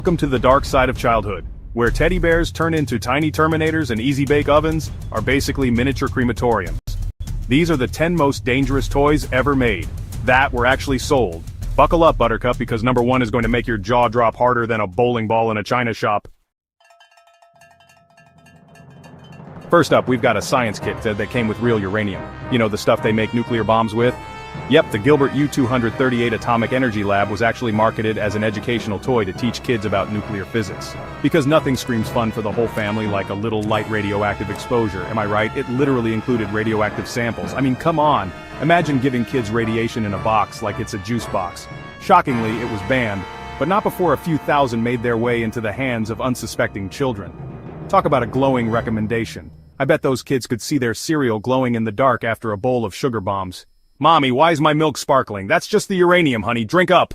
Welcome to the dark side of childhood, where teddy bears turn into tiny Terminators and easy-bake ovens are basically miniature crematoriums. These are the 10 most dangerous toys ever made, that were actually sold. Buckle up, Buttercup, because number 1 is going to make your jaw drop harder than a bowling ball in a china shop. First up, we've got a science kit that came with real uranium. You know, the stuff they make nuclear bombs with? Yep, the Gilbert U-238 Atomic Energy Lab was actually marketed as an educational toy to teach kids about nuclear physics. Because nothing screams fun for the whole family like a little light radioactive exposure, am I right? It literally included radioactive samples. I mean, come on. Imagine giving kids radiation in a box like it's a juice box. Shockingly, it was banned, but not before a few thousand made their way into the hands of unsuspecting children. Talk about a glowing recommendation. I bet those kids could see their cereal glowing in the dark after a bowl of sugar bombs. Mommy, why is my milk sparkling? That's just the uranium, honey. Drink up!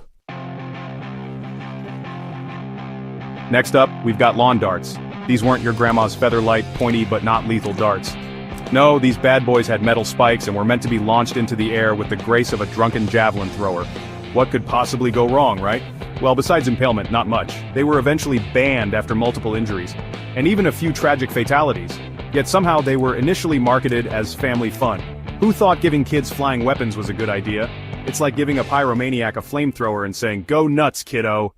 Next up, we've got lawn darts. These weren't your grandma's featherlight, pointy but not lethal darts. No, these bad boys had metal spikes and were meant to be launched into the air with the grace of a drunken javelin thrower. What could possibly go wrong, right? Well, besides impalement, not much. They were eventually banned after multiple injuries, and even a few tragic fatalities. Yet somehow they were initially marketed as family fun. Who thought giving kids flying weapons was a good idea? It's like giving a pyromaniac a flamethrower and saying, "Go nuts, kiddo."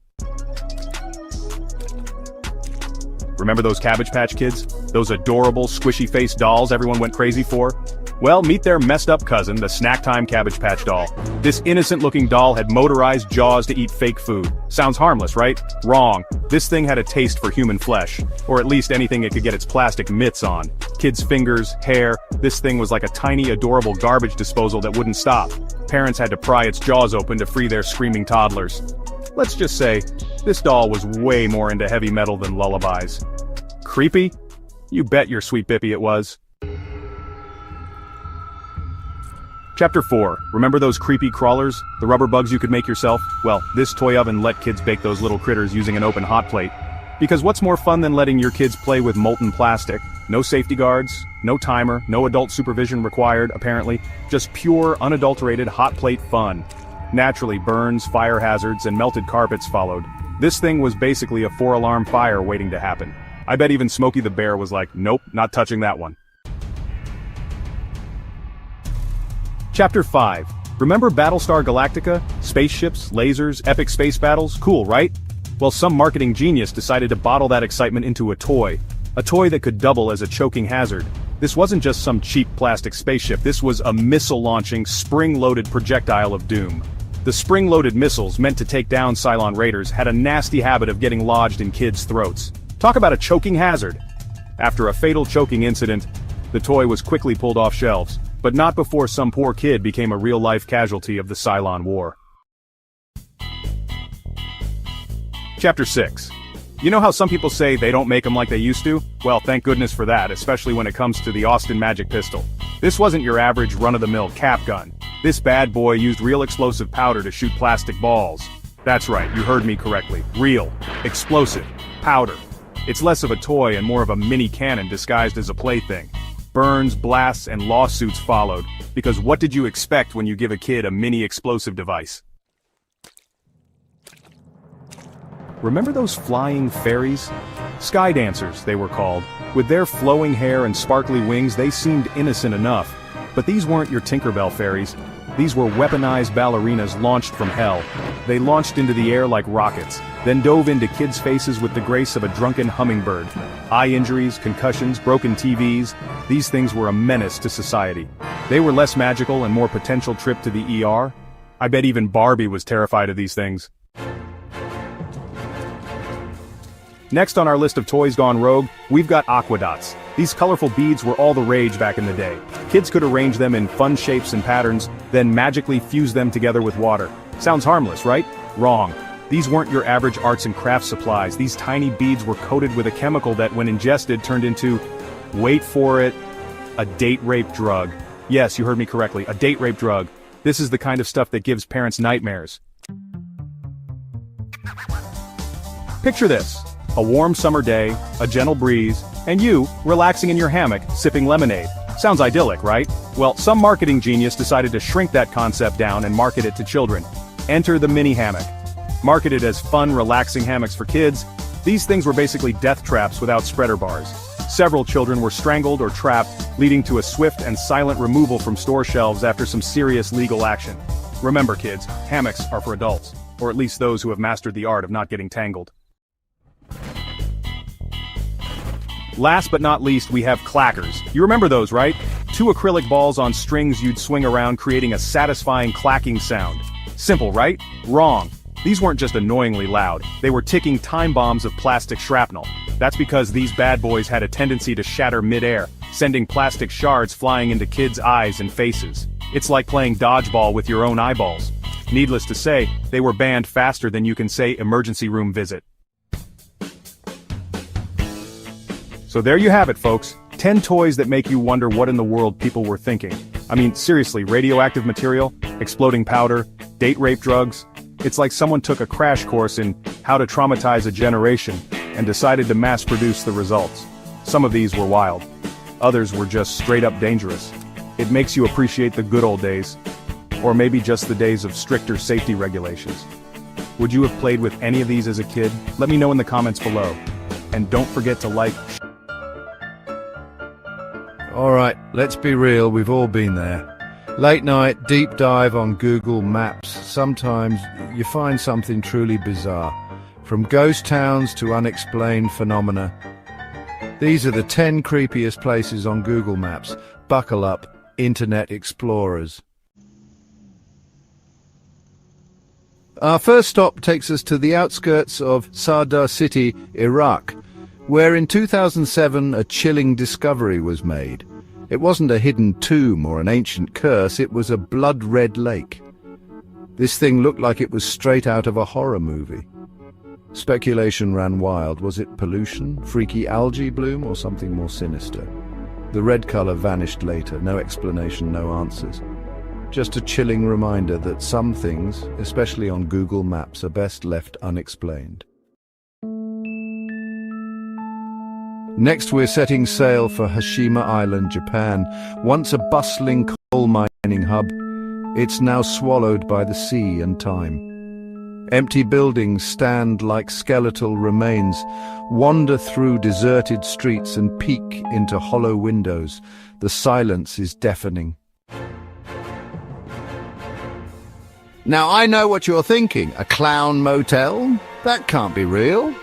Remember those Cabbage Patch Kids? Those adorable, squishy-faced dolls everyone went crazy for? Well, meet their messed-up cousin, the Snack Time Cabbage Patch doll. This innocent-looking doll had motorized jaws to eat fake food. Sounds harmless, right? Wrong. This thing had a taste for human flesh. Or at least anything it could get its plastic mitts on. Kids' fingers, hair, this thing was like a tiny, adorable garbage disposal that wouldn't stop. Parents had to pry its jaws open to free their screaming toddlers. Let's just say, this doll was way more into heavy metal than lullabies. Creepy? You bet your sweet bippy it was. Chapter 4. Remember those creepy crawlers? The rubber bugs you could make yourself? Well, this toy oven let kids bake those little critters using an open hot plate. Because what's more fun than letting your kids play with molten plastic? No safety guards, no timer, no adult supervision required, apparently. Just pure, unadulterated hot plate fun. Naturally, burns, fire hazards, and melted carpets followed. This thing was basically a 4-alarm fire waiting to happen. I bet even Smokey the Bear was like, nope, not touching that one. Chapter 5. Remember Battlestar Galactica? Spaceships, lasers, epic space battles? Cool, right? Well, some marketing genius decided to bottle that excitement into a toy. A toy that could double as a choking hazard. This wasn't just some cheap plastic spaceship, this was a missile-launching, spring-loaded projectile of doom. The spring-loaded missiles, meant to take down Cylon Raiders, had a nasty habit of getting lodged in kids' throats. Talk about a choking hazard! After a fatal choking incident, the toy was quickly pulled off shelves. But not before some poor kid became a real-life casualty of the Cylon War. Chapter 6. You know how some people say they don't make them like they used to? Well, thank goodness for that, especially when it comes to the Austin Magic Pistol. This wasn't your average run-of-the-mill cap gun. This bad boy used real explosive powder to shoot plastic balls. That's right, you heard me correctly. Real, explosive, powder. It's less of a toy and more of a mini cannon disguised as a plaything. Burns, blasts, and lawsuits followed, because what did you expect when you give a kid a mini explosive device? Remember those flying fairies? Sky dancers, they were called. With their flowing hair and sparkly wings, they seemed innocent enough. But these weren't your Tinkerbell fairies. These were weaponized ballerinas launched from hell. They launched into the air like rockets, then dove into kids' faces with the grace of a drunken hummingbird. Eye injuries, concussions, broken TVs, these things were a menace to society. They were less magical and more potential trip to the ER. I bet even Barbie was terrified of these things. Next on our list of toys gone rogue, we've got aquadots. These colorful beads were all the rage back in the day. Kids could arrange them in fun shapes and patterns, then magically fuse them together with water. Sounds harmless, right? Wrong. These weren't your average arts and crafts supplies. These tiny beads were coated with a chemical that, when ingested, turned into, wait for it, a date rape drug. Yes, you heard me correctly, a date rape drug. This is the kind of stuff that gives parents nightmares. Picture this. A warm summer day, a gentle breeze, and you, relaxing in your hammock, sipping lemonade. Sounds idyllic, right? Well, some marketing genius decided to shrink that concept down and market it to children. Enter the mini hammock. Marketed as fun, relaxing hammocks for kids, these things were basically death traps without spreader bars. Several children were strangled or trapped, leading to a swift and silent removal from store shelves after some serious legal action. Remember kids, hammocks are for adults, or at least those who have mastered the art of not getting tangled. Last but not least, we have clackers. You remember those, right? Two acrylic balls on strings you'd swing around, creating a satisfying clacking sound. Simple, right? Wrong. These weren't just annoyingly loud, they were ticking time bombs of plastic shrapnel. That's because these bad boys had a tendency to shatter mid-air, sending plastic shards flying into kids' eyes and faces. It's like playing dodgeball with your own eyeballs. Needless to say, they were banned faster than you can say emergency room visit. So there you have it, folks. 10 toys that make you wonder what in the world people were thinking. I mean, seriously, radioactive material, exploding powder, date rape drugs. It's like someone took a crash course in how to traumatize a generation and decided to mass-produce the results. Some of these were wild. Others were just straight-up dangerous. It makes you appreciate the good old days. Or maybe just the days of stricter safety regulations. Would you have played with any of these as a kid? Let me know in the comments below. And don't forget to like. Alright, let's be real, we've all been there. Late night, deep dive on Google Maps. Sometimes you find something truly bizarre. From ghost towns to unexplained phenomena. These are the 10 creepiest places on Google Maps. Buckle up, Internet Explorers. Our first stop takes us to the outskirts of Sadr City, Iraq, where in 2007 a chilling discovery was made. It wasn't a hidden tomb or an ancient curse, it was a blood-red lake. This thing looked like it was straight out of a horror movie. Speculation ran wild. Was it pollution, freaky algae bloom, or something more sinister? The red color vanished later, no explanation, no answers. Just a chilling reminder that some things, especially on Google Maps, are best left unexplained. Next we're setting sail for Hashima Island, Japan. Once a bustling coal mining hub, it's now swallowed by the sea and time. Empty buildings stand like skeletal remains, wander through deserted streets and peek into hollow windows. The silence is deafening. Now I know what you're thinking. A clown motel? That can't be real.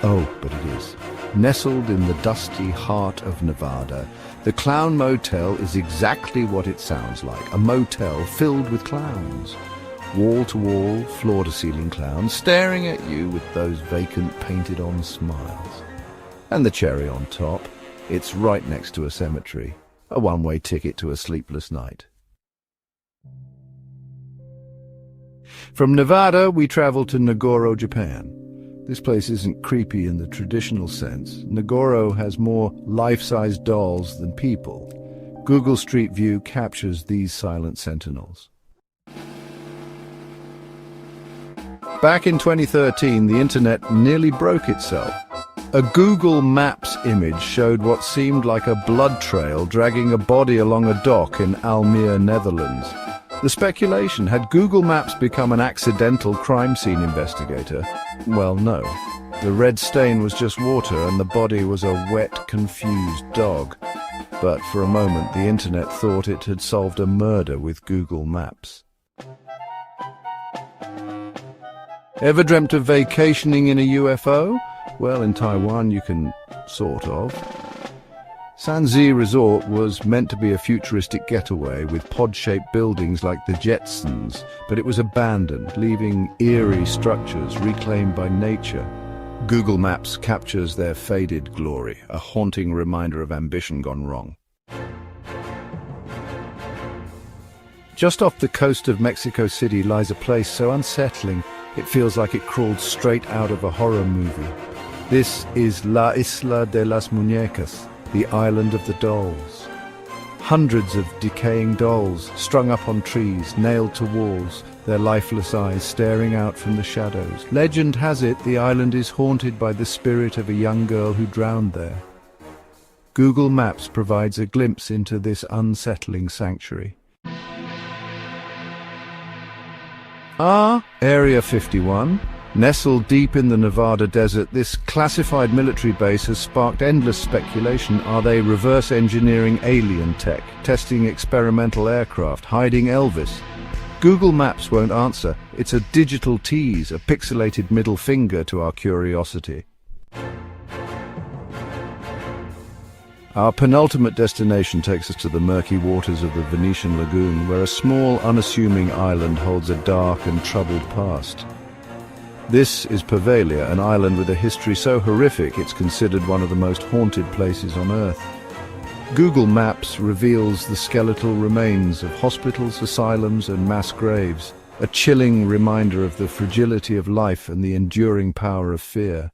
Oh, but it is. Nestled in the dusty heart of Nevada, the Clown Motel is exactly what it sounds like, a motel filled with clowns. Wall-to-wall, floor-to-ceiling clowns staring at you with those vacant painted-on smiles. And the cherry on top, it's right next to a cemetery, a one-way ticket to a sleepless night. From Nevada, we travel to Nagoro, Japan. This place isn't creepy in the traditional sense. Nagoro has more life-size dolls than people. Google Street View captures these silent sentinels. Back in 2013, the internet nearly broke itself. A Google Maps image showed what seemed like a blood trail dragging a body along a dock in Almere, Netherlands. The speculation, had Google Maps become an accidental crime scene investigator? Well, no. The red stain was just water and the body was a wet, confused dog. But for a moment, the internet thought it had solved a murder with Google Maps. Ever dreamt of vacationing in a UFO? Well, in Taiwan you can, sort of. Sanzi Resort was meant to be a futuristic getaway with pod-shaped buildings like the Jetsons, but it was abandoned, leaving eerie structures reclaimed by nature. Google Maps captures their faded glory, a haunting reminder of ambition gone wrong. Just off the coast of Mexico City lies a place so unsettling it feels like it crawled straight out of a horror movie. This is La Isla de las Muñecas, the island of the dolls. Hundreds of decaying dolls strung up on trees, nailed to walls, their lifeless eyes staring out from the shadows. Legend has it the island is haunted by the spirit of a young girl who drowned there. Google Maps provides a glimpse into this unsettling sanctuary. Area 51, Nestled deep in the Nevada desert, this classified military base has sparked endless speculation. Are they reverse engineering alien tech, testing experimental aircraft, hiding Elvis? Google Maps won't answer. It's a digital tease, a pixelated middle finger to our curiosity. Our penultimate destination takes us to the murky waters of the Venetian Lagoon, where a small, unassuming island holds a dark and troubled past. This is Poveglia, an island with a history so horrific it's considered one of the most haunted places on Earth. Google Maps reveals the skeletal remains of hospitals, asylums, and mass graves, a chilling reminder of the fragility of life and the enduring power of fear.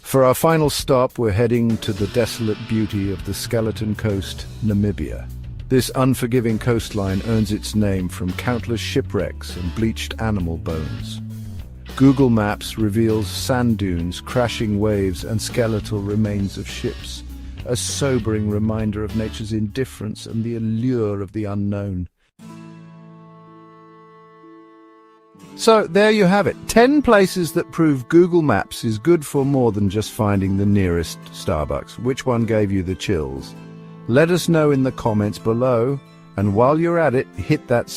For our final stop, we're heading to the desolate beauty of the Skeleton Coast, Namibia. This unforgiving coastline earns its name from countless shipwrecks and bleached animal bones. Google Maps reveals sand dunes, crashing waves, and skeletal remains of ships, a sobering reminder of nature's indifference and the allure of the unknown. So there you have it, 10 places that prove Google Maps is good for more than just finding the nearest Starbucks. Which one gave you the chills? Let us know in the comments below, and while you're at it, hit that subscribe